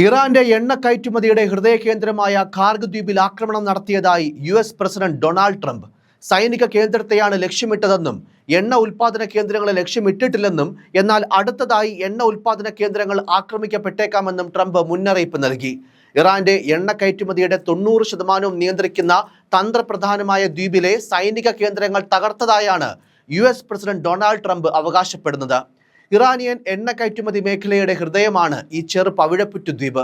ഇറാന്റെ എണ്ണ കയറ്റുമതിയുടെ ഹൃദയകേന്ദ്രമായ ഖാർഗ് ദ്വീപിൽ ആക്രമണം നടത്തിയതായി US പ്രസിഡന്റ് ഡൊണാൾഡ് ട്രംപ്. സൈനിക കേന്ദ്രത്തെയാണ് ലക്ഷ്യമിട്ടതെന്നും എണ്ണ ഉൽപാദന കേന്ദ്രങ്ങളെ ലക്ഷ്യമിട്ടിട്ടില്ലെന്നും എന്നാൽ അടുത്തതായി എണ്ണ ഉൽപാദന കേന്ദ്രങ്ങൾ ആക്രമിക്കപ്പെട്ടേക്കാമെന്നും ട്രംപ് മുന്നറിയിപ്പ് നൽകി. ഇറാന്റെ എണ്ണ കയറ്റുമതിയുടെ 90% നിയന്ത്രിക്കുന്ന തന്ത്രപ്രധാനമായ ദ്വീപിലെ സൈനിക കേന്ദ്രങ്ങൾ തകർത്തതായാണ് US പ്രസിഡന്റ് ഡൊണാൾഡ് ട്രംപ് അവകാശപ്പെടുന്നത്. ഇറാനിയൻ എണ്ണ കയറ്റുമതി മേഖലയുടെ ഹൃദയമാണ് ഈ ചെറു പവിഴപ്പുറ്റു ദ്വീപ്.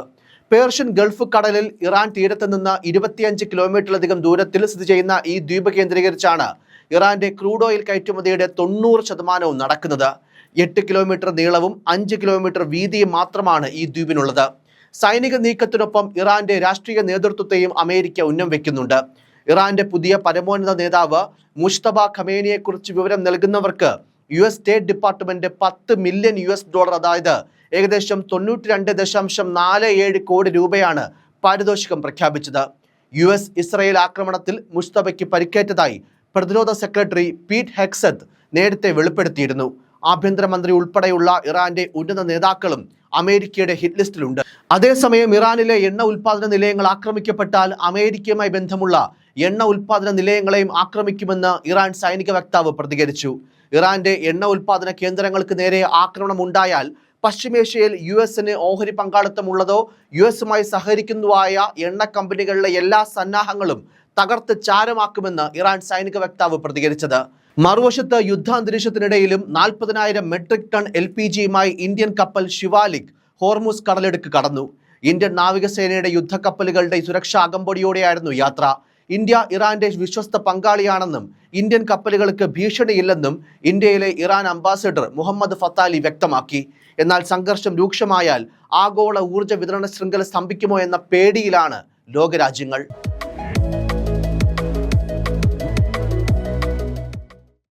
പേർഷ്യൻ ഗൾഫ് കടലിൽ ഇറാൻ തീരത്ത് നിന്ന് 25 കിലോമീറ്ററിലധികം ദൂരത്തിൽ സ്ഥിതി ചെയ്യുന്ന ഈ ദ്വീപ് കേന്ദ്രീകരിച്ചാണ് ഇറാന്റെ ക്രൂഡ് ഓയിൽ കയറ്റുമതിയുടെ 90% നടക്കുന്നത്. 8 കിലോമീറ്റർ നീളവും 5 കിലോമീറ്റർ വീതിയും മാത്രമാണ് ഈ ദ്വീപിനുള്ളത്. സൈനിക നീക്കത്തിനൊപ്പം ഇറാന്റെ രാഷ്ട്രീയ നേതൃത്വത്തെയും അമേരിക്ക ഉന്നം വെക്കുന്നുണ്ട്. ഇറാന്റെ പുതിയ പരമോന്നത നേതാവ് മുജ്തബ ഖമേനിയെക്കുറിച്ച് വിവരം നൽകുന്നവർക്ക് US സ്റ്റേറ്റ് ഡിപ്പാർട്ട്മെന്റ് $10 മില്യൺ അതായത് ഏകദേശം 92.47 കോടി രൂപയാണ് പാരിതോഷികം പ്രഖ്യാപിച്ചത്. US ഇസ്രായേൽ ആക്രമണത്തിൽ മുസ്തബയ്ക്ക് പരിക്കേറ്റതായി പ്രതിരോധ സെക്രട്ടറി പീറ്റ് ഹെക്സത്ത് നേരത്തെ വെളിപ്പെടുത്തിയിരുന്നു. ആഭ്യന്തരമന്ത്രി ഉൾപ്പെടെയുള്ള ഇറാന്റെ ഉന്നത നേതാക്കളും അമേരിക്കയുടെ ഹിറ്റ് ലിസ്റ്റിലുണ്ട്. അതേസമയം ഇറാനിലെ എണ്ണ ഉൽപാദന നിലയങ്ങൾ ആക്രമിക്കപ്പെട്ടാൽ അമേരിക്കയുമായി ബന്ധമുള്ള എണ്ണ ഉൽപാദന നിലയങ്ങളെയും ആക്രമിക്കുമെന്ന് ഇറാൻ സൈനിക വക്താവ് പ്രതികരിച്ചു. ഇറാന്റെ എണ്ണ ഉൽപാദന കേന്ദ്രങ്ങൾക്ക് നേരെ ആക്രമണം ഉണ്ടായാൽ പശ്ചിമേഷ്യയിൽ US-ന് ഓഹരി പങ്കാളിത്തമുള്ളതോ US-മായി സഹകരിക്കുന്നതുമായ എണ്ണ കമ്പനികളിലെ എല്ലാ സന്നാഹങ്ങളും തകർത്ത് ചാരമാക്കുമെന്ന് ഇറാൻ സൈനിക വക്താവ് പ്രതികരിച്ചത്. മറുവശത്ത് യുദ്ധാന്തരീക്ഷത്തിനിടയിലും 40,000 മെട്രിക് ടൺ LPG-യുമായി ഇന്ത്യൻ കപ്പൽ ശിവാലിക് ഹോർമുസ് കടലിടുക്ക് കടന്നു. ഇന്ത്യൻ നാവികസേനയുടെ യുദ്ധക്കപ്പലുകളുടെ സുരക്ഷാ അകമ്പടിയോടെയായിരുന്നു യാത്ര. ഇന്ത്യ ഇറാന്റെ വിശ്വസ്ത പങ്കാളിയാണെന്നും ഇന്ത്യൻ കപ്പലുകൾക്ക് ഭീഷണിയില്ലെന്നും ഇന്ത്യയിലെ ഇറാൻ അംബാസിഡർ മുഹമ്മദ് ഫത്താലി വ്യക്തമാക്കി. എന്നാൽ സംഘർഷം രൂക്ഷമായാൽ ആഗോള ഊർജ്ജ വിതരണ ശൃംഖല സ്തംഭിക്കുമോ എന്ന പേടിയിലാണ് ലോകരാജ്യങ്ങൾ.